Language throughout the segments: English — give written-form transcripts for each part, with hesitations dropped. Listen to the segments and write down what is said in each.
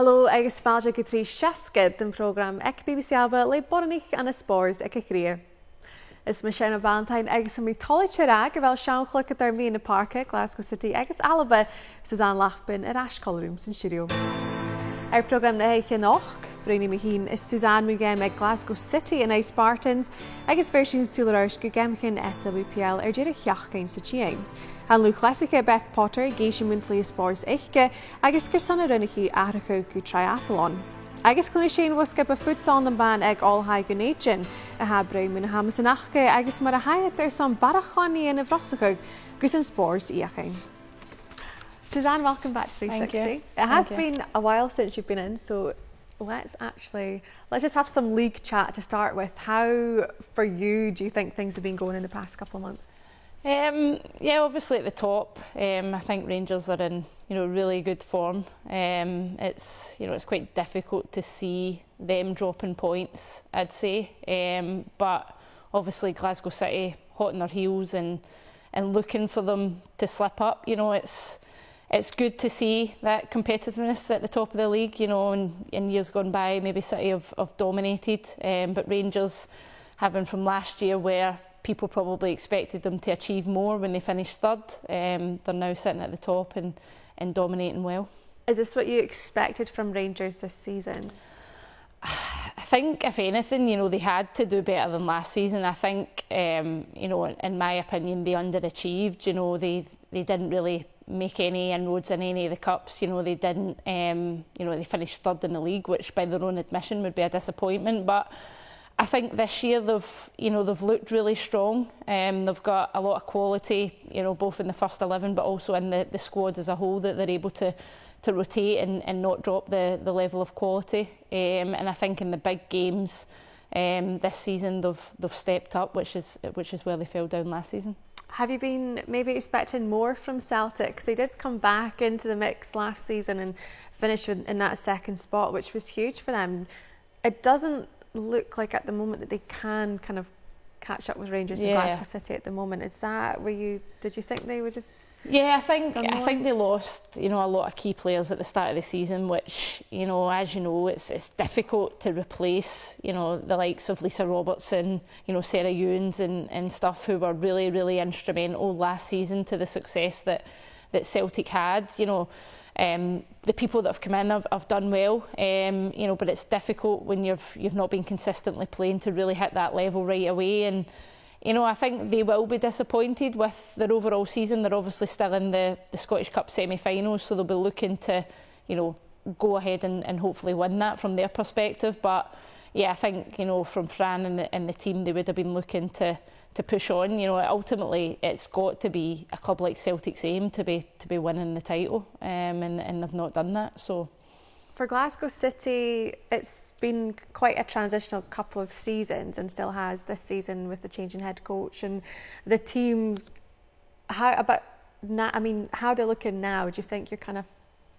Helo, agus fáilte go trí seascad den program BBC Alba le bharrachd ana spòrs ag cria. Is me Iona Ballantyne agus am tálaigh rag a bhfuil sean chluiche ar mí na parca Glasgow City agus Alba Suzanne Lappin ar aisceolrúm san siúdio. Ar program na héiche nach, Bruni mi hín is Suzanne mugam ag Glasgow City in éis Spartans agus verisiún súlaráis go gemcin SWPL ar deireadh cheachcain sa tíain. Han lùth-chleasaiche Beth Potter géisi muntlaí spòrs aice agus gur sanna rinneachí athracha go triathlon. Agus cluinnidh wasca ba futsal na ban ag Oilthigh Dhùn-Èideann a habra mu na hamas an achcha agus mar a haiad ar san bharrachd in a bhrosacha gus an spòrs íochain. Suzanne, welcome back to 360. It has been a while since you've been in, so let's just have some league chat to start with. How, for you, do you think things have been going in the past couple of months? Yeah, obviously at the top, I think Rangers are in really good form. It's quite difficult to see them dropping points, I'd say. But obviously Glasgow City hot on their heels and looking for them to slip up. It's good to see that competitiveness at the top of the league. In years gone by, maybe City have dominated, but Rangers, having from last year where people probably expected them to achieve more when they finished third, they're now sitting at the top and dominating well. Is this what you expected from Rangers this season? I think, if anything, they had to do better than last season. I think, in my opinion, they underachieved. They didn't really make any inroads in any of the cups. They didn't. They finished third in the league, which by their own admission would be a disappointment. But I think this year they've looked really strong. They've got a lot of quality, both in the first 11 but also in the squad as a whole, that they're able to rotate and not drop the level of quality. And I think in the big games this season they've stepped up, which is where they fell down last season. Have you been maybe expecting more from Celtic? Because they did come back into the mix last season and finish in that second spot, which was huge for them. It doesn't look like at the moment that they can kind of catch up with Rangers and Glasgow City at the moment. Is that did you think they would have? Yeah, I think they lost, a lot of key players at the start of the season, which, as you know, it's difficult to replace, the likes of Lisa Robertson, Sarah Ewens and stuff, who were really, really instrumental last season to the success that Celtic had. The people that have come in have done well, but it's difficult when you've not been consistently playing to really hit that level right away. And I think they will be disappointed with their overall season. They're obviously still in the Scottish Cup semi-finals, so they'll be looking to, go ahead and hopefully win that from their perspective. But yeah, I think, from Fran and the team, they would have been looking to push on. Ultimately it's got to be a club like Celtic's aim to be winning the title, and they've not done that. So for Glasgow City, it's been quite a transitional couple of seasons and still has this season with the change in head coach and the team. How they're looking now? Do you think you're kind of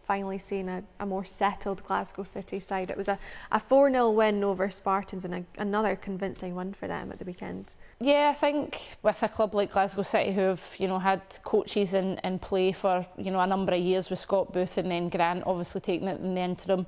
finally seeing a more settled Glasgow City side? It was a 4-0 win over Spartans and another convincing win for them at the weekend. Yeah, I think with a club like Glasgow City, who have had coaches in play for a number of years, with Scott Booth and then Grant obviously taking it in the interim,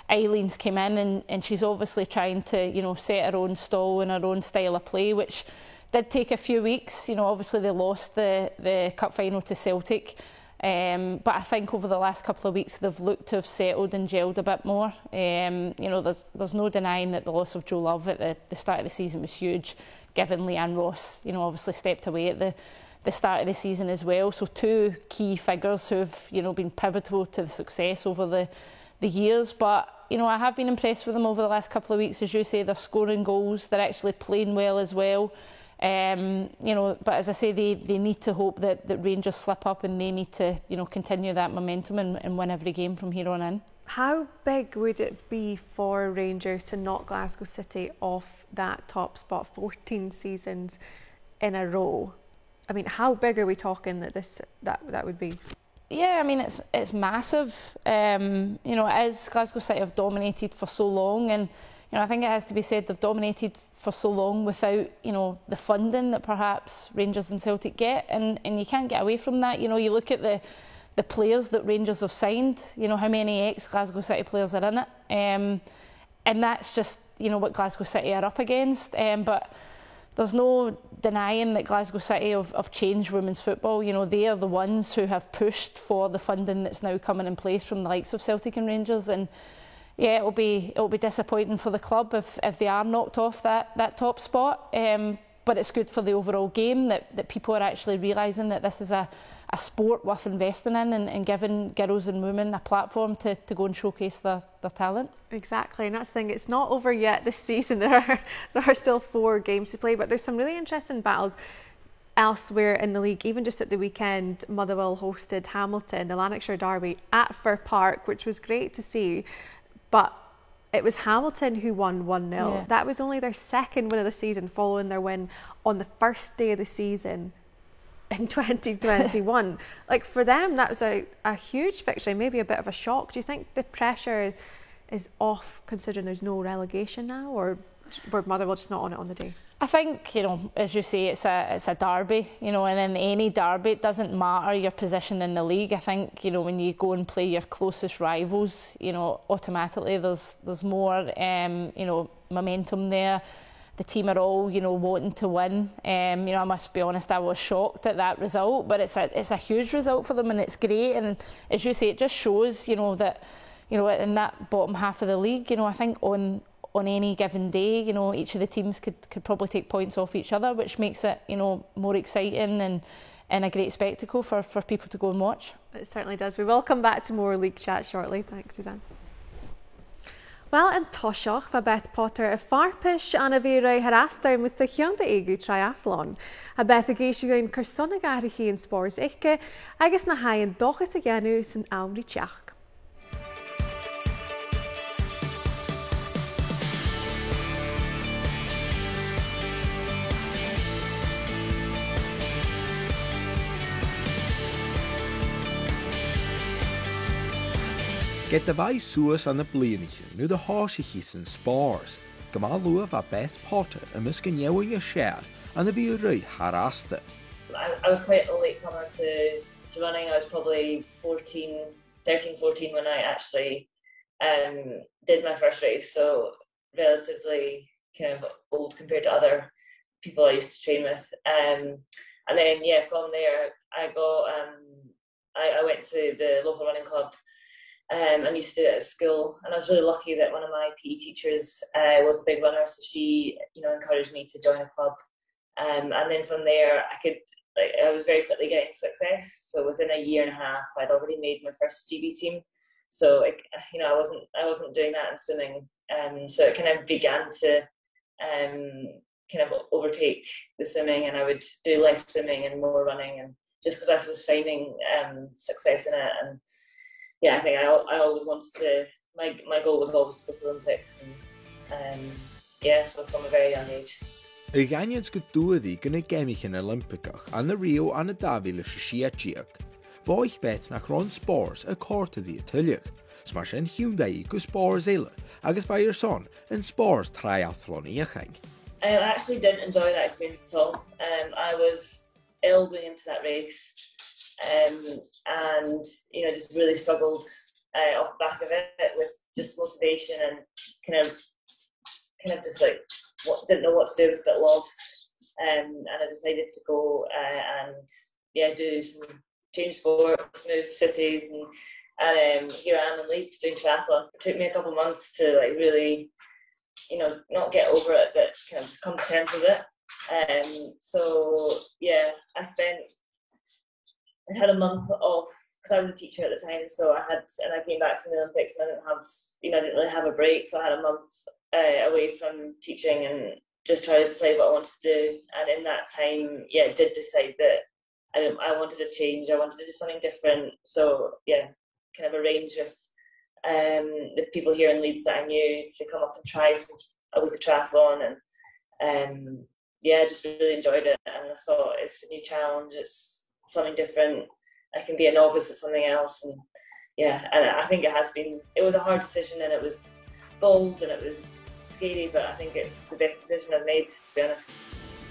Eileen's came in and she's obviously trying to set her own stall and her own style of play, which did take a few weeks. Obviously they lost the cup final to Celtic. But I think over the last couple of weeks they've looked to have settled and gelled a bit more. There's no denying that the loss of Joe Love at the start of the season was huge, given Leanne Ross obviously stepped away at the start of the season as well. So two key figures who've been pivotal to the success over the years. But I have been impressed with them over the last couple of weeks. As you say, they're scoring goals, they're actually playing well as well. But as I say, they need to hope that Rangers slip up, and they need to continue that momentum and win every game from here on in. How big would it be for Rangers to knock Glasgow City off that top spot 14 seasons in a row? I mean, how big are we talking that would be? Yeah, I mean, it's massive. As Glasgow City have dominated for so long, and I think it has to be said they've dominated for so long without, the funding that perhaps Rangers and Celtic get, and you can't get away from that. You look at the the players that Rangers have signed, you know, how many ex-Glasgow City players are in it. And that's just, you know, what Glasgow City are up against. But there's no denying that Glasgow City have changed women's football. You know, they are the ones who have pushed for the funding that's now coming in place from the likes of Celtic and Rangers. And yeah, it'll be disappointing for the club if they are knocked off that top spot. But it's good for the overall game that people are actually realising that this is a sport worth investing in and giving girls and women a platform to go and showcase their talent. Exactly, and that's the thing, it's not over yet this season. There are still 4 games to play, but there's some really interesting battles elsewhere in the league. Even just at the weekend, Motherwell hosted Hamilton, the Lanarkshire derby at Fir Park, which was great to see. But it was Hamilton who won 1-0. Yeah. That was only their second win of the season, following their win on the first day of the season in 2021. Like, for them, that was a huge victory, maybe a bit of a shock. Do you think the pressure is off, considering there's no relegation now, or were Motherwell just not on it on the day? I think, you know, as you say, it's a derby, you know, and in any derby, it doesn't matter your position in the league. I think, you know, when you go and play your closest rivals, you know, automatically there's more, you know, momentum there. The team are all, you know, wanting to win. You know, I must be honest, I was shocked at that result, but it's a huge result for them, and it's great. And as you say, it just shows, you know, that, you know, in that bottom half of the league, you know, I think on any given day, you know, each of the teams could probably take points off each other, which makes it, you know, more exciting and a great spectacle for people to go and watch. It certainly does. We will come back to more league chat shortly. Thanks, Suzanne. Well, in Toshoch, Beth Potter, a farpish an a h-eadar-nàiseanta was the Egu triathlon. Beth geisio cuireachd and spòrs aice, agus na hain dochas a genus and lùth-chleasaiche. Get the bhith suas an na blianaige, nu the h-eadar-nàiseanta and spòrs. Gymal lua va Beth Potter a miscin yewing a share and the h-eadar-nàiseanta. I was quite a late comer to running. I was probably 13, 14 when I actually did my first race, so relatively kind of old compared to other people I used to train with. And then, yeah, from there I went to the local running club. And used to do it at school, and I was really lucky that one of my PE teachers was a big runner, so she, you know, encouraged me to join a club. And then from there, I was very quickly getting success. So within a year and a half, I'd already made my first GB team. So you know, I wasn't doing that in swimming. So it kind of began to kind of overtake the swimming, and I would do less swimming and more running, and just because I was finding success in it. And yeah, I think I always wanted to, my goal was always to go to Olympics, and yeah, so from a very young age. Ganiads go dúdaí gonna gemich in Olympicach and the Rio and the Davila Shishiachiach. Voich Beth nach ron spòrs a corta the Atiliach. Smash in Hyundai go spòrs illa, agus by your son and spòrs triathlon iachang. I actually didn't enjoy that experience at all. I was ill going into that race. And you know, just really struggled off the back of it with just motivation and kind of just like didn't know what to do, was a bit lost, and I decided to go and yeah, do some change sports, move cities, and here I am in Leeds doing triathlon. It took me a couple of months to like really, you know, not get over it, but kind of just come to terms with it. So yeah, I had a month off because I was a teacher at the time, so I came back from the Olympics and I didn't really have a break, so I had a month away from teaching and just tried to decide what I wanted to do. And in that time, yeah, I did decide that I wanted to change. I wanted to do something different. So yeah, kind of arranged with the people here in Leeds that I knew to come up and try a week of triathlon, and yeah, I just really enjoyed it. And I thought, it's a new challenge. It's something different. I can be a novice at something else, and yeah, and I think it was a hard decision, and it was bold and it was scary, but I think it's the best decision I've made, to be honest.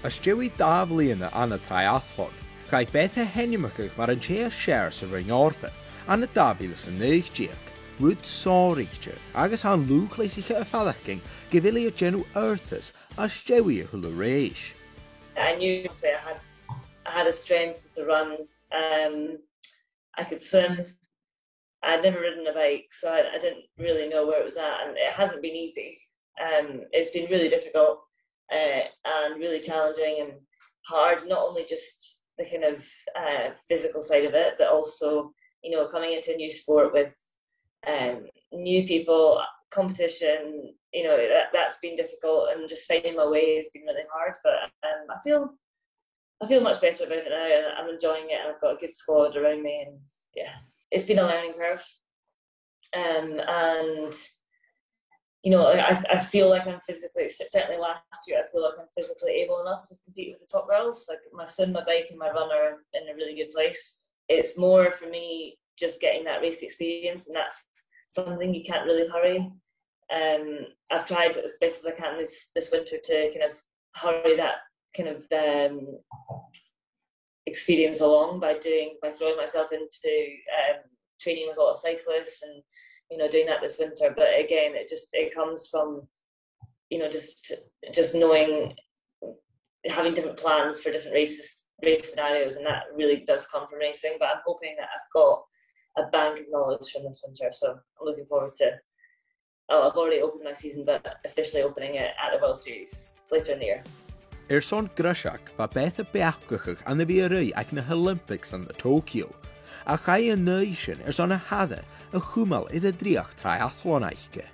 As Joey Davlina and a triathlon, Chai Beth henimachach mar an ché share sa ring orpa, an a dabilas an neigdiach, lùth-chleasaiche, agus an lùth-chleasaiche a fallaching, givili a genu urtas, as stewi a hula reish. I knew I had a strength with the run. I could swim. I'd never ridden a bike, so I didn't really know where it was at, and it hasn't been easy. It's been really difficult and really challenging and hard, not only just the kind of physical side of it, but also, coming into a new sport with new people, competition, that's been difficult, and just finding my way has been really hard, but I feel much better about it now, and I'm enjoying it, and I've got a good squad around me, and yeah, it's been a learning curve. And I feel like I'm physically, certainly last year, I feel like I'm physically able enough to compete with the top girls. Like my swim, my bike and my run are in a really good place. It's more for me just getting that race experience, and that's something you can't really hurry. I've tried as best as I can this winter to kind of hurry that kind of experience along by throwing myself into training with a lot of cyclists and doing that this winter. But again, it comes from just knowing, having different plans for different race scenarios, and that really does come from racing. But I'm hoping that I've got a bank of knowledge from this winter, so I'm looking forward to. I've already opened my season, but officially opening it at the World Series later in the year. Airson grisiach va Beth a beachgachach an the BRI ag na Olympics an the Tokyo. A chai a nation on a hada a còmhla h-eadar-nàiseanta.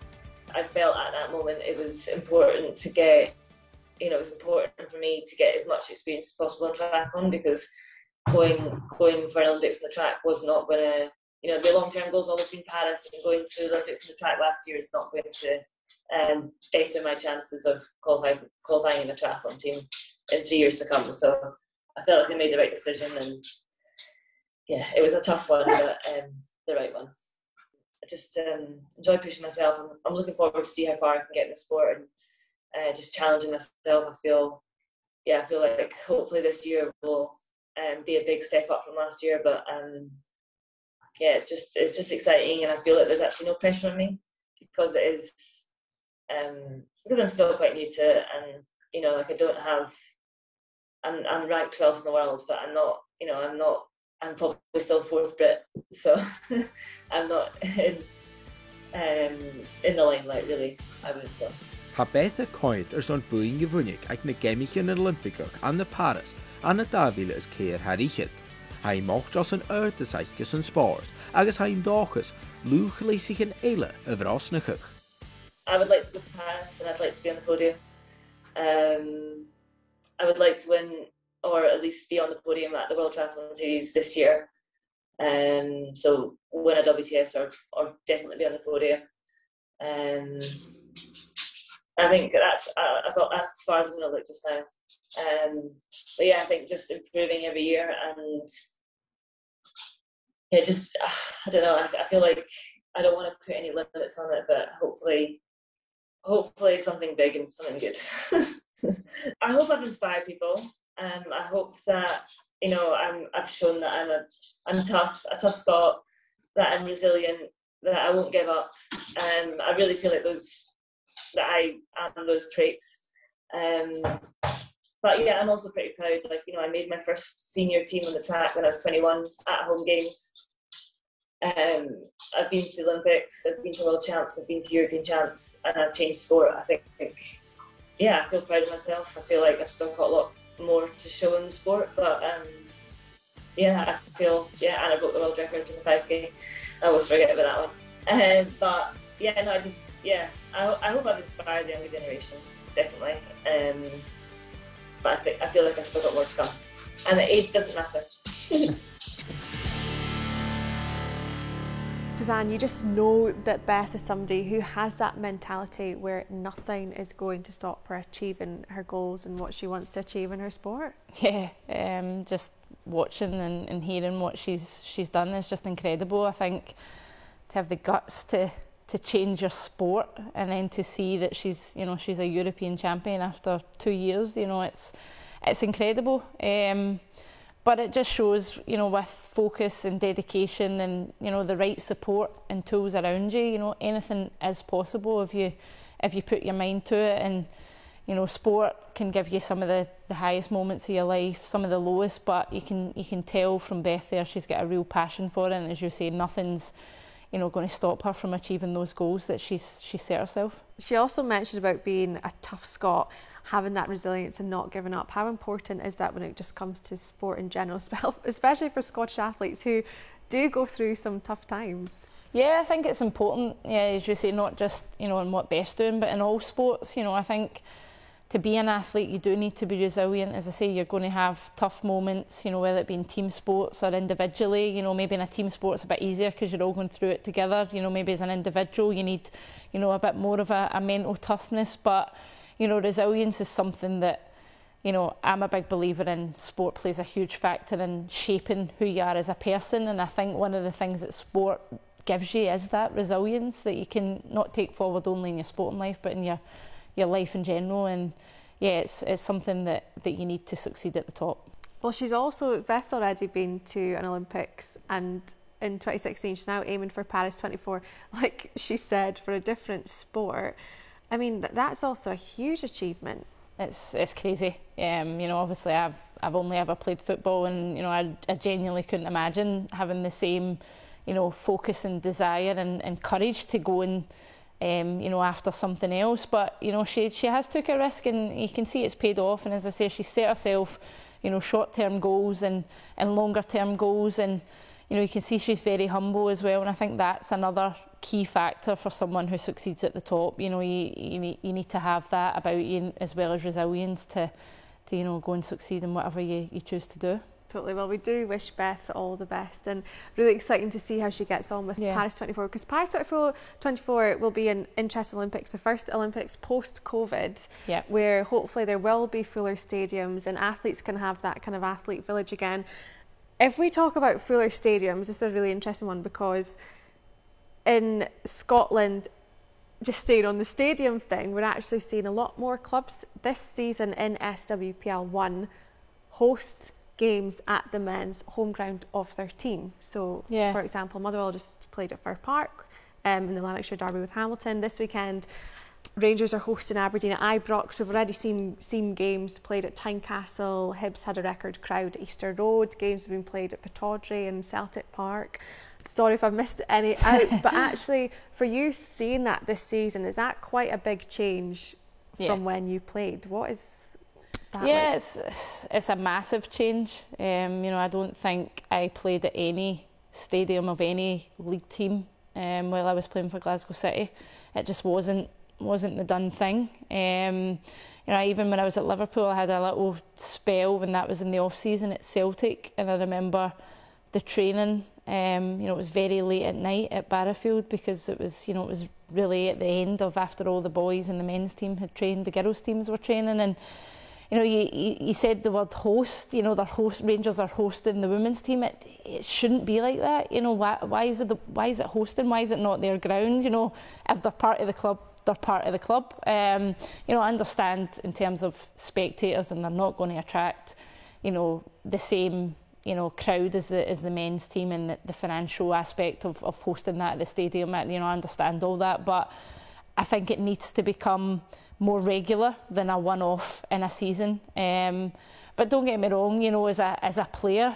I felt at that moment it was important to get, it was important for me to get as much experience as possible in triathlon, because going for Olympics on the track was not going to, the long-term goals always been Paris, and going to the Olympics on the track last year is not going to better my chances of qualifying in a triathlon team in 3 years to come. So I felt like I made the right decision, and yeah, it was a tough one, but the right one. I just enjoy pushing myself. I'm looking forward to see how far I can get in the sport, and just challenging myself. I feel like hopefully this year will be a big step up from last year, but yeah, it's just exciting, and I feel like there's actually no pressure on me, because it is because I'm still quite new to it, and I don't have, I'm ranked 12th in the world, but I'm probably still 4th Brit, so I'm not in the limelight really, I would say. Ha Beth a coed son bwyn gyfwnig ag na gemich yn Olympicach an na Paris an na Davile is ceir harichid. Ha I mocht os yn airson yn spòrs, agus ha i'n dochus lùth-chleasaiche y bhrosbaig. I would like to go to Paris, and I'd like to be on the podium. I would like to win, or at least be on the podium at the World Triathlon Series this year. So win a WTS or definitely be on the podium. I think that's as far as I'm going to look just now. But yeah, I think just improving every year, and yeah, just I don't know. I feel like I don't want to put any limits on it, but hopefully something big and something good. I hope I've inspired people. I hope that I've shown that I'm tough, a tough Scot, that I'm resilient, that I won't give up. I really feel like that I am those traits. But yeah, I'm also pretty proud. Like, I made my first senior team on the track when I was 21 at home games. I've been to the Olympics, I've been to World Champs, I've been to European Champs, and I've changed sport. I think, yeah, I feel proud of myself. I feel like I've still got a lot more to show in the sport, but yeah, I feel, yeah, and I broke the world record in the 5K. I always forget about that one. But yeah, no, I hope I've inspired the younger generation, definitely. But I feel like I've still got more to come, and the age doesn't matter. Suzanne, you just know that Beth is somebody who has that mentality where nothing is going to stop her achieving her goals and what she wants to achieve in her sport. Yeah, just watching and hearing what she's done is just incredible. I think to have the guts to change your sport and then to see that she's a European champion after 2 years, it's incredible. But it just shows, you know, with focus and dedication and, you know, the right support and tools around you, you know, anything is possible if you put your mind to it. And, you know, sport can give you some of the highest moments of your life, some of the lowest, but you can tell from Beth there she's got a real passion for it, and as you say, nothing's, you know, going to stop her from achieving those goals that she set herself. She also mentioned about being a tough Scot, having that resilience and not giving up. How important is that when it just comes to sport in general, especially for Scottish athletes who do go through some tough times? Yeah, I think it's important, yeah, as you say, not just, you know, in what Beth's doing, but in all sports. You know, I think to be an athlete, you do need to be resilient. As I say, you're going to have tough moments, you know, whether it be in team sports or individually. You know, maybe in a team sport it's a bit easier because you're all going through it together. You know, maybe as an individual you need, you know, a bit more of a mental toughness. But, you know, resilience is something that, you know, I'm a big believer in. Sport plays a huge factor in shaping who you are as a person. And I think one of the things that sport gives you is that resilience that you can not take forward only in your sporting life, but in your life in general. And yeah, it's something that you need to succeed at the top. Well, Beth's already been to an Olympics, and in 2016 she's now aiming for Paris 24, like she said, for a different sport. I mean, that's also a huge achievement. It's crazy. You know, obviously I've only ever played football, and, you know, I genuinely couldn't imagine having the same, you know, focus and desire and courage to go and you know, after something else. But, you know, she has took a risk, and you can see it's paid off. And as I say, she set herself, you know, short-term goals and longer-term goals, and, you know, you can see she's very humble as well. And I think that's another key factor for someone who succeeds at the top. You know, you need to have that about you, as well as resilience to you know, go and succeed in whatever you choose to do. Totally. Well, we do wish Beth all the best, and really exciting to see how she gets on with Paris 24, because Paris 24 will be an interesting Olympics, the first Olympics post-COVID, where hopefully there will be fuller stadiums and athletes can have that kind of athlete village again. If we talk about fuller stadiums, this is a really interesting one, because in Scotland, just staying on the stadium thing, we're actually seeing a lot more clubs this season in SWPL 1 host games at the men's home ground of their team. So, for example, Motherwell just played at Fir Park in the Lanarkshire derby with Hamilton. This weekend, Rangers are hosting Aberdeen at Ibrox. We've already seen games played at Tynecastle. Hibs had a record crowd at Easter Road. Games have been played at Pittodrie and Celtic Park. Sorry if I've missed any out, but actually, for you seeing that this season, is that quite a big change from when you played? What is that like? It's a massive change. You know, I don't think I played at any stadium of any league team while I was playing for Glasgow City. It just wasn't the done thing. You know, even when I was at Liverpool, I had a little spell when that was in the off season at Celtic, and I remember the training. You know, it was very late at night at Barrowfield, because it was, you know, it was really at the end of after all the boys and the men's team had trained, the girls' teams were training, and, you know, you said the word host. You know, Rangers are hosting the women's team. It shouldn't be like that. You know, why is it hosting? Why is it not their ground? You know, if they're part of the club, they're part of the club. You know, I understand in terms of spectators, and they're not going to attract, you know, the same, you know, crowd as the men's team, and the financial aspect of hosting that at the stadium. You know, I understand all that, but I think it needs to become more regular than a one-off in a season. But don't get me wrong, you know, as a player,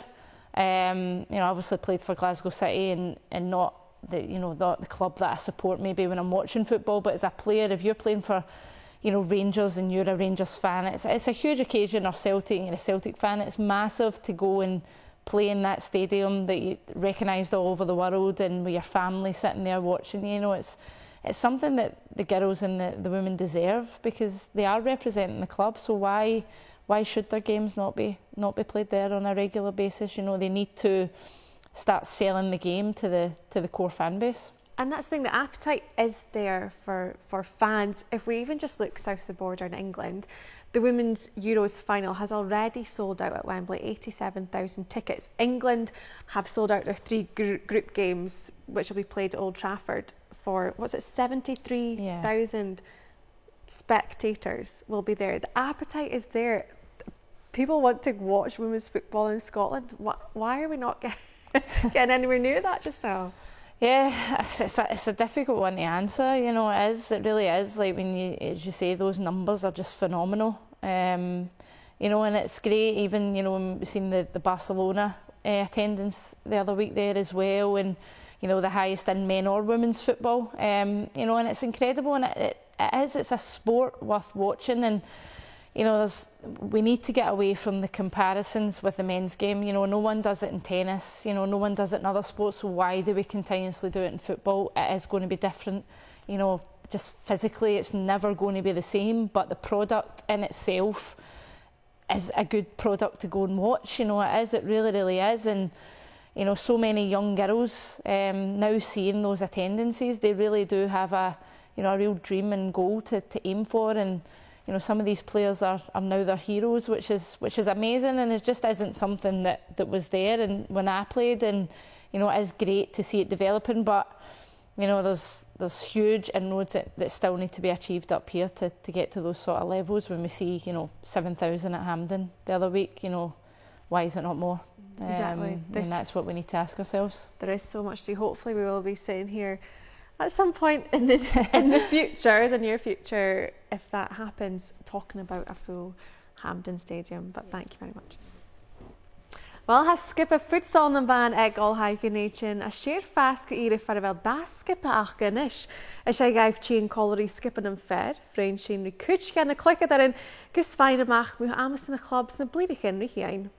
you know, I obviously played for Glasgow City and not the club that I support maybe when I'm watching football, but as a player, if you're playing for, you know, Rangers and you're a Rangers fan, it's a huge occasion, or Celtic and you're a Celtic fan. It's massive to go and play in that stadium that you recognised all over the world, and with your family sitting there watching. You know, it's something that the girls and the women deserve, because they are representing the club. So why should their games not be played there on a regular basis? You know, they need to start selling the game to the core fan base. And that's the thing, the appetite is there for fans. If we even just look south of the border in England, the Women's Euros final has already sold out at Wembley, 87,000 tickets. England have sold out their 3 group games, which will be played at Old Trafford, for, 73,000 spectators will be there. The appetite is there. people want to watch women's football in Scotland. Why are we not getting anywhere near that just now? Yeah, it's a difficult one to answer. You know, it really is. Like when as you say, those numbers are just phenomenal. You know, and it's great. Even, you know, when we've seen the Barcelona attendance the other week there as well, and you know, the highest in men or women's football. You know, and it's incredible, and it's a sport worth watching. And you know, we need to get away from the comparisons with the men's game. You know, no one does it in tennis. You know, no one does it in other sports. So why do we continuously do it in football? It is going to be different. You know, just physically, it's never going to be the same. But the product in itself is a good product to go and watch. You know, it is. It really, really is. And you know, so many young girls now seeing those attendances, they really do have a real dream and goal to aim for. And you know, some of these players are now their heroes, which is amazing, and it just isn't something that was there and when I played. And you know, it is great to see it developing, but you know, there's huge inroads that still need to be achieved up here to get to those sort of levels. When we see, you know, 7,000 at Hampden the other week, you know, why is it not more? Exactly. And that's what we need to ask ourselves. There is so much to do. Hopefully we will be sitting here at some point in the future, the near future, if that happens, talking about a full Hampden Stadium. But thank you very much. Well, has skipa futsal na bhon ag Oilthigh Dhùn-Èideann a sér fast go ire far bhfuil bas skipa ach ganis. Is sé gaibh tín colorí skipan an fed, frein sin na cuideachd na cluiche darin gus fein amach mu amas na clubs na bruidhinn rihiain.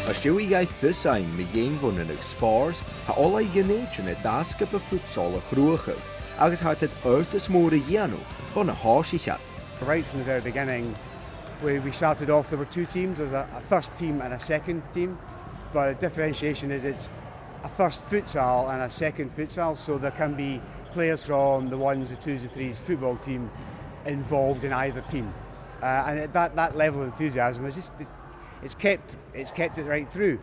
SWPL futsal me bhon ag spòrs ha Oilthigh Dhùn-Èideann skipa futsal a chluich agus hat it is mór a dhéanú bhon a h-eadar-nàiseanta. Right from the very beginning, we started off, there were two teams. There was a first team and a second team, but the differentiation is it's a first futsal and a second futsal, so there can be players from the ones, the twos, the threes football team involved in either team, and at that level of enthusiasm is just it's kept it right through.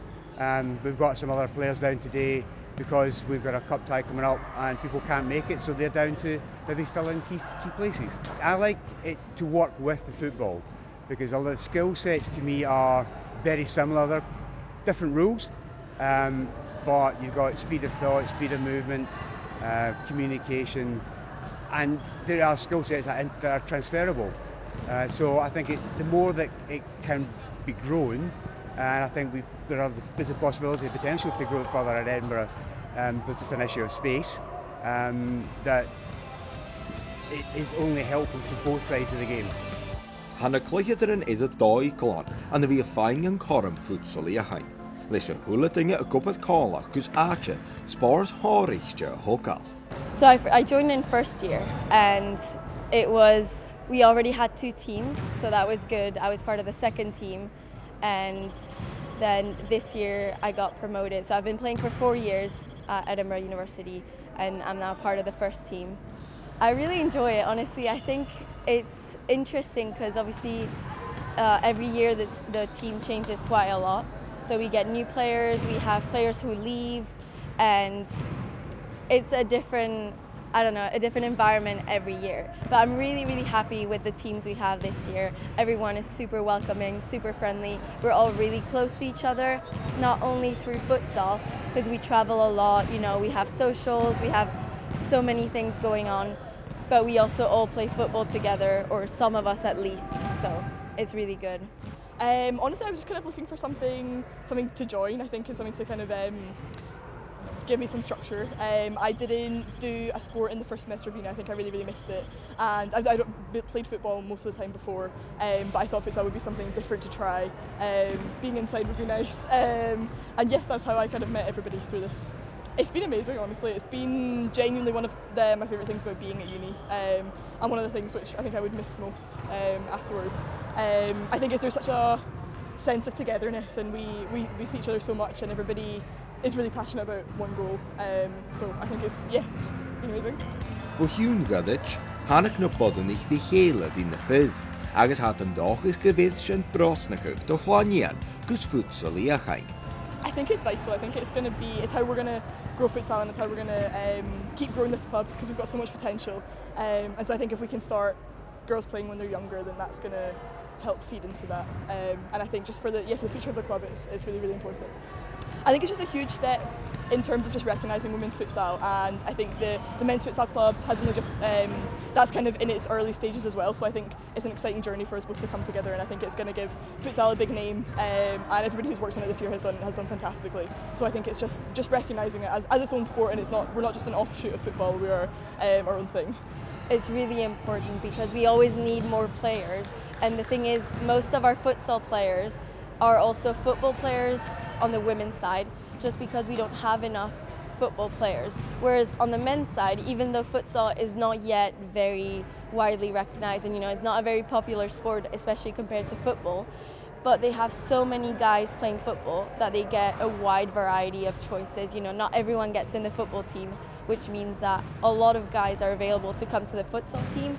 We've got some other players down today because we've got a cup tie coming up and people can't make it, so they're down to maybe fill in key places. I like it to work with the football because all the skill sets to me are very similar. They're different rules, but you've got speed of thought, speed of movement, communication, and there are skill sets that are transferable. So I think the more that it can be grown, and I think there's a possibility, potential to grow it further at Edinburgh. There's just an issue of space that it is only helpful to both sides of the game. Hanna cluiche in idir dói glán an a bhí a fáin an chom futsal í a hain. Leis a thula dinge a gobad còmhla gus aice spòrs bhharrachd a hocal. So I joined in first year, and we already had two teams, so that was good. I was part of the second team, and then this year I got promoted. So I've been playing for 4 years at Edinburgh University, and I'm now part of the first team. I really enjoy it, honestly. I think it's interesting because obviously every year the team changes quite a lot. So we get new players, we have players who leave, and it's a different environment every year. But I'm really, really happy with the teams we have this year. Everyone is super welcoming, super friendly. We're all really close to each other, not only through futsal, because we travel a lot, you know, we have socials, we have so many things going on, but we also all play football together, or some of us at least, so it's really good. Honestly, I was just kind of looking for something to join, I think, and something to kind of give me some structure. I didn't do a sport in the first semester of uni. I think I really, really missed it, and I played football most of the time before, but I thought futsal would be something different to try. Being inside would be nice, and yeah, that's how I kind of met everybody through this. It's been amazing, honestly. It's been genuinely one of my favourite things about being at uni, and one of the things which I think I would miss most afterwards. I think there's such a sense of togetherness, and we see each other so much, and everybody is really passionate about one goal. So I think it's been amazing. Bhún gadit, hanach na bodanich the chéile in the fifth. agus hat an doch is gebith sin brosnachach do chluinnidh gus futsal íochain. I think it's vital. I think it's how we're going to grow futsal, and it's how we're going to keep growing this club, because we've got so much potential. And so I think if we can start girls playing when they're younger, then that's going to help feed into that. And I think just for the future of the club, it's really, really important. I think it's just a huge step in terms of just recognising women's futsal, and I think the men's futsal club has only just that's kind of in its early stages as well, so I think it's an exciting journey for us both to come together, and I think it's going to give futsal a big name, and everybody who's worked on it this year has done fantastically. So I think it's just recognising it as its own sport, and we're not just an offshoot of football, we are our own thing. It's really important because we always need more players, and the thing is, most of our futsal players are also football players on the women's side, just because we don't have enough football players. Whereas on the men's side, even though futsal is not yet very widely recognised, and it's not a very popular sport, especially compared to football, but they have so many guys playing football that they get a wide variety of choices. Not everyone gets in the football team, which means that a lot of guys are available to come to the futsal team.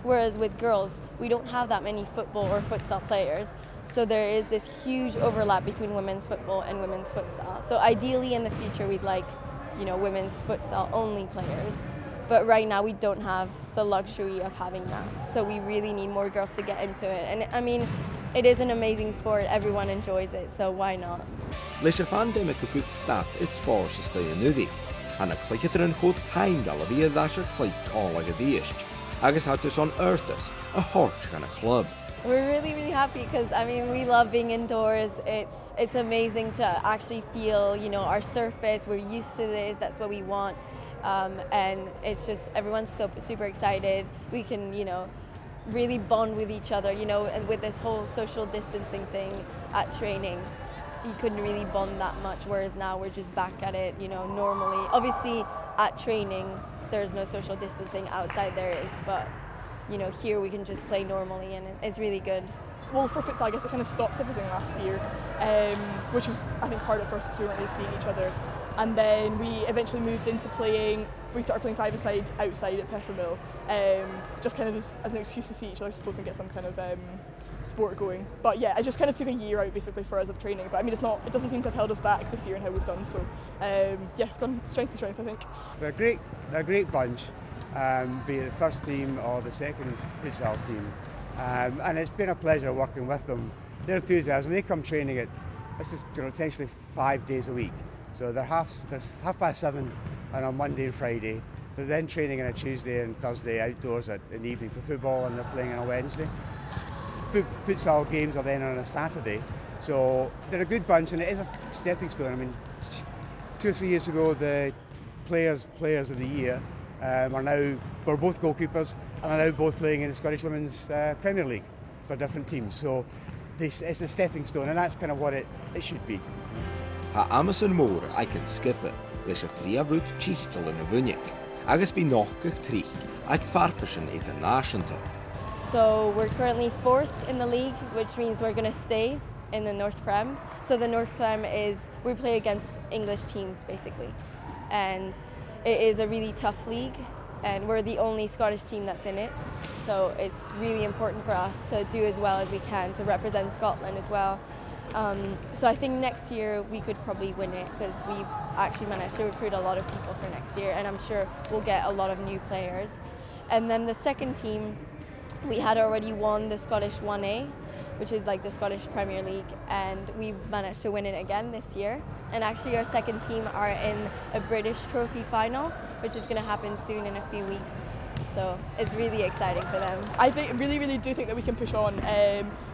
Whereas with girls, we don't have that many football or futsal players. So there is this huge overlap between women's football and women's futsal. So ideally in the future, we'd like, women's futsal only players. But right now we don't have the luxury of having that. So we really need more girls to get into it. And I mean, it is an amazing sport. Everyone enjoys it. So why not? Leis a fan dim ac good stat it's spòrs sgioba, and a clicketr yn chwd hain gal a bhí a chluich còmhla àbhaist. Agus hat us on Earthus, a horch and a club. We're really, really happy because, we love being indoors. It's amazing to actually feel, our surface. We're used to this. That's what we want. And it's just, everyone's super excited. We can, really bond with each other, and with this whole social distancing thing at training, you couldn't really bond that much. Whereas now we're just back at it, normally. Obviously, at training, there's no social distancing. Outside there is, but here we can just play normally, and it's really good. Well, for futsal, I guess it kind of stopped everything last year, which was, I think, hard at first because we weren't really seeing each other. And then we eventually moved into we started playing five-a-side outside at Peffermill, just kind of as an excuse to see each other, I suppose, and get some kind of sport going. But yeah, it just kind of took a year out basically for us of training. But it doesn't seem to have held us back this year in how we've done. So we've gone strength to strength, I think. They're a great bunch, be it the first team or the second futsal team. And it's been a pleasure working with them. Their enthusiasm, they come training this is essentially 5 days a week. So there's 7:30 on a Monday and Friday. They're then training on a Tuesday and Thursday outdoors in the evening for football, and they're playing on a Wednesday. Futsal games are then on a Saturday. So they're a good bunch, and it is a stepping stone. 2 or 3 years ago, the players of the year were both goalkeepers and are now both playing in the Scottish Women's Premier League for different teams. So it's a stepping stone, and that's kind of what it should be. Ha Amazon mór can skip leis a lùth-chleasaiche in a bhon, agus bí nachgach trí ag bharrachd h-eadar-nàiseanta. So we're currently 4th in the league, which means we're going to stay in the North Prem. So the North Prem we play against English teams basically, and it is a really tough league, and we're the only Scottish team that's in it. So it's really important for us to do as well as we can to represent Scotland as well. So I think next year we could probably win it, because we've actually managed to recruit a lot of people for next year, and I'm sure we'll get a lot of new players. And then the second team, we had already won the Scottish 1A, which is like the Scottish Premier League, and we've managed to win it again this year. And actually our second team are in a British trophy final, which is going to happen soon in a few weeks. So it's really exciting for them. I really do think that we can push on.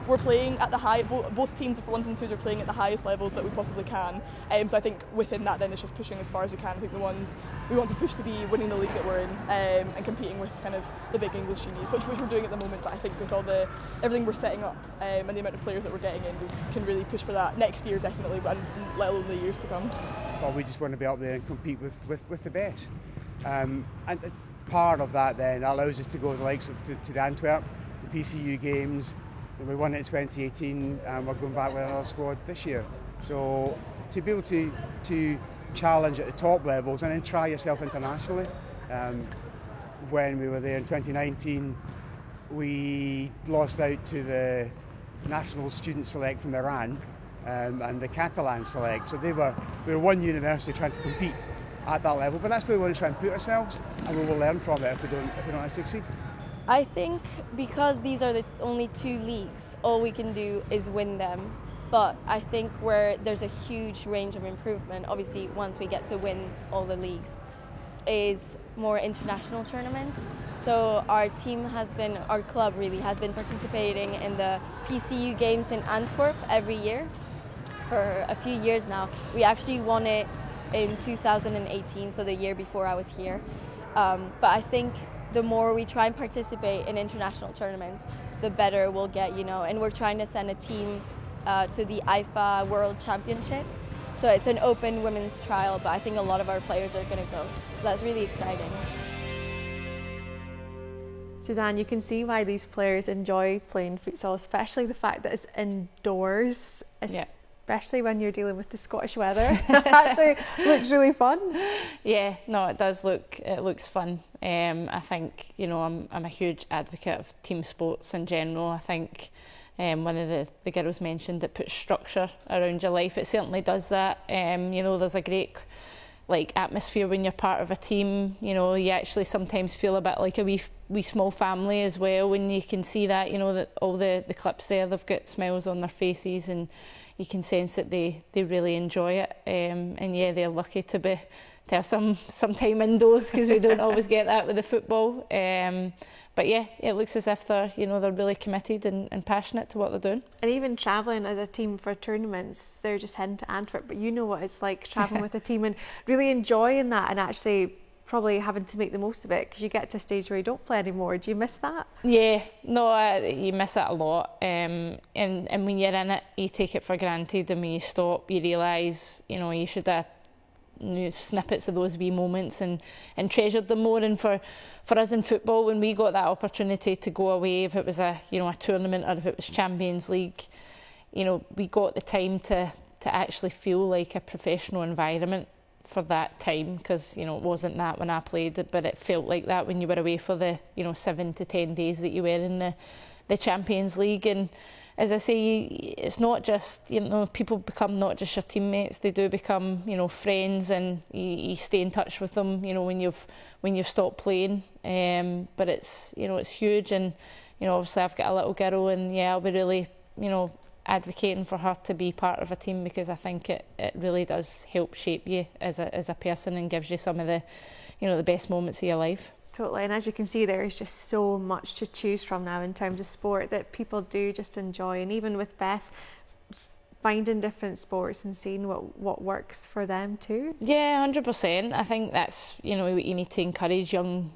We're playing at the high, both teams of 1s and 2s are playing at the highest levels that we possibly can. So I think within that then it's just pushing as far as we can. I think the ones we want to push to be winning the league that we're in, and competing with kind of the big English unis, which we're doing at the moment. But I think with everything we're setting up, and the amount of players that we're getting in, we can really push for that next year definitely, but let alone the years to come. Well, we just want to be up there and compete with the best. And part of that then allows us to go to the likes of to Antwerp, the PCU games. We won it in 2018, and we're going back with another squad this year. So to be able to challenge at the top levels and then try yourself internationally. When we were there in 2019, we lost out to the national student select from Iran and the Catalan select. So we were one university trying to compete at that level, but that's where we want to try and put ourselves, and we will learn from it if we don't succeed. I think because these are the only 2 leagues, all we can do is win them. But I think where there's a huge range of improvement, obviously once we get to win all the leagues, is more international tournaments. So our club really has been participating in the PCU games in Antwerp every year for a few years now. We actually won it in 2018, so the year before I was here. But I think the more we try and participate in international tournaments, the better we'll get, and we're trying to send a team to the IFA World Championship. So it's an open women's trial, but I think a lot of our players are going to go. So that's really exciting. Suzanne, you can see why these players enjoy playing futsal, especially the fact that it's indoors, especially when you're dealing with the Scottish weather. It actually looks really fun. Yeah, no, it looks fun. I think, I'm a huge advocate of team sports in general. I think one of the girls mentioned it puts structure around your life. It certainly does that. There's a great atmosphere when you're part of a team. You actually sometimes feel a bit like a wee small family as well when you can see that, that all the clips there, they've got smiles on their faces, and you can sense that they really enjoy it. They're lucky to have some time indoors, because we don't always get that with the football. But yeah, it looks as if they're really committed and passionate to what they're doing. And even travelling as a team for tournaments, they're just heading to Antwerp, but you know what it's like travelling with a team and really enjoying that, and actually probably having to make the most of it, because you get to a stage where you don't play anymore. Do you miss that? Yeah, no, you miss it a lot. And when you're in it, you take it for granted, and when you stop, you realise, you should have snippets of those wee moments and treasured them more. And for us in football, when we got that opportunity to go away, if it was a tournament or if it was Champions League, we got the time to actually feel like a professional environment for that time, because it wasn't that when I played, but it felt like that when you were away for the 7 to 10 days that you were in the Champions League. And as I say, it's not just, people become not just your teammates, they do become, friends, and you stay in touch with them, when you've stopped playing. But it's, it's huge, and, obviously I've got a little girl, and I'll be really, advocating for her to be part of a team, because I think it really does help shape you as a person, and gives you some of the, the best moments of your life. Totally, and as you can see, there is just so much to choose from now in terms of sport that people do just enjoy. And even with Beth, finding different sports and seeing what works for them too. Yeah, 100%. I think that's, what you need to encourage young,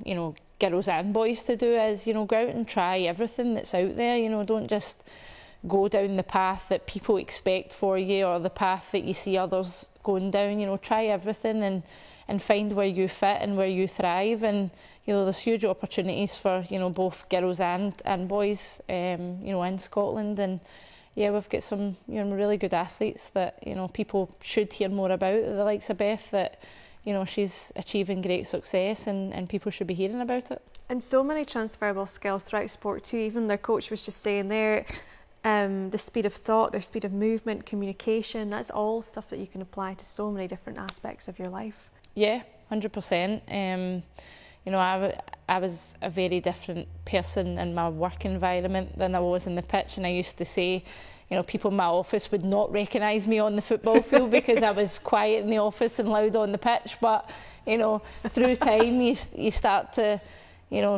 girls and boys to do is, go out and try everything that's out there. Don't just go down the path that people expect for you, or the path that you see others going down. Try everything and find where you fit and where you thrive. And there's huge opportunities for both girls and boys in Scotland. And we've got some really good athletes that people should hear more about, the likes of Beth, that she's achieving great success, and people should be hearing about it. And so many transferable skills throughout sport too. Even their coach was just saying there, the speed of thought, their speed of movement, communication, that's all stuff that you can apply to so many different aspects of your life. Yeah, 100%. I was a very different person in my work environment than I was in the pitch, and I used to say, people in my office would not recognise me on the football field because I was quiet in the office and loud on the pitch. But through time you start to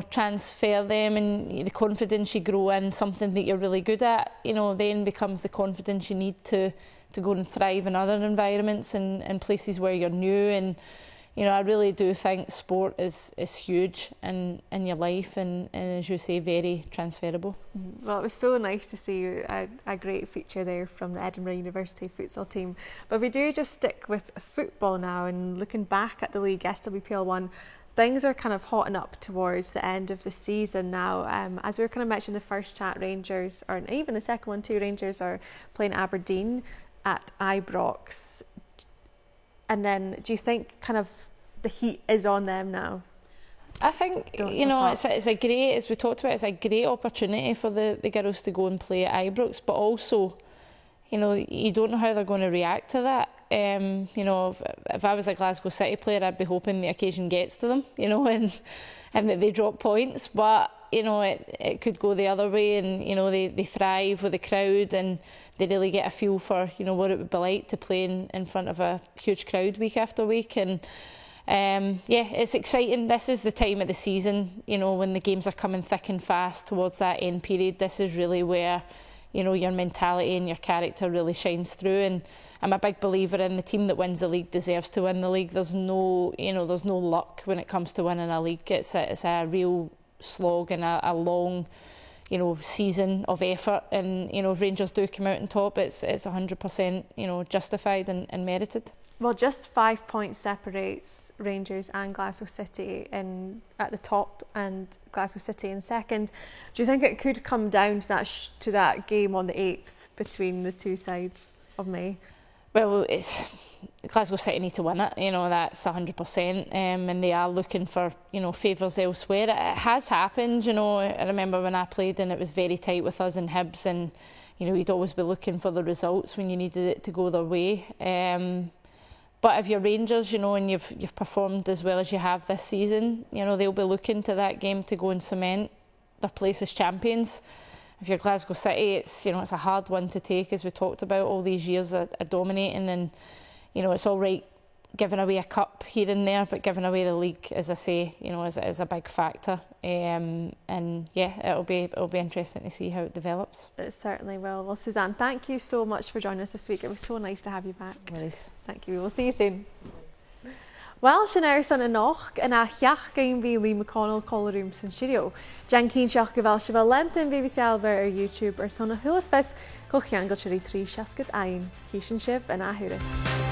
transfer them, and the confidence you grow in something that you're really good at, then becomes the confidence you need to go and thrive in other environments and places where you're new. And I really do think sport is huge in your life, and as you say, very transferable. Well, it was so nice to see a great feature there from the Edinburgh University futsal team. But we do just stick with football now, and looking back at the league, SWPL 1, things are kind of hotting up towards the end of the season now. As we were kind of mentioning the first chat, Rangers, or even the second one too, Rangers are playing Aberdeen at Ibrox. And then do you think kind of the heat is on them now? I think, you know, it's a great, as we talked about, it's a great opportunity for the girls to go and play at Ibrox, but also, you know, you don't know how they're going to react to that. You know, if I was a Glasgow City player, I'd be hoping the occasion gets to them, you know, and that they drop points. But, you know, it could go the other way, and, you know, they thrive with the crowd, and they really get a feel for, you know, what it would be like to play in front of a huge crowd week after week. And yeah, it's exciting. This is the time of the season, you know, when the games are coming thick and fast towards that end period. This is really where, you know, your mentality and your character really shines through. And I'm a big believer in the team that wins the league deserves to win the league. There's no, you know, there's no luck when it comes to winning a league. It's a real slog and a long, you know, season of effort. And, you know, if Rangers do come out on top, it's 100%, you know, justified and merited. Well, just 5 points separates Rangers and Glasgow City at the top and Glasgow City in second. Do you think it could come down to that game on the 8th between the two sides of May? Well, it's Glasgow City need to win it, you know, that's 100%, and they are looking for, you know, favours elsewhere. It has happened, you know. I remember when I played and it was very tight with us and Hibs, and, you know, you'd always be looking for the results when you needed it to go their way. But if you're Rangers, you know, and you've performed as well as you have this season, you know, they'll be looking to that game to go and cement their place as champions. If you're Glasgow City, it's, you know, it's a hard one to take, as we talked about, all these years of dominating, and, you know, it's all right giving away a cup here and there, but giving away the league, as I say, you know, is a big factor. And yeah, it'll be interesting to see how it develops. It certainly will. Well, Suzanne, thank you so much for joining us this week. It was so nice to have you back. Nice. Thank you. We'll see you soon. Well, sin airson anoch in a cheach game bhí Lee McConnell collarúm san sirio. Jan cín seach go bhfuil se bhfuil lentin BBC Alba ar YouTube ar sona thulas go cheangal trí 3 seascad ain. Císin sibh in ahuras.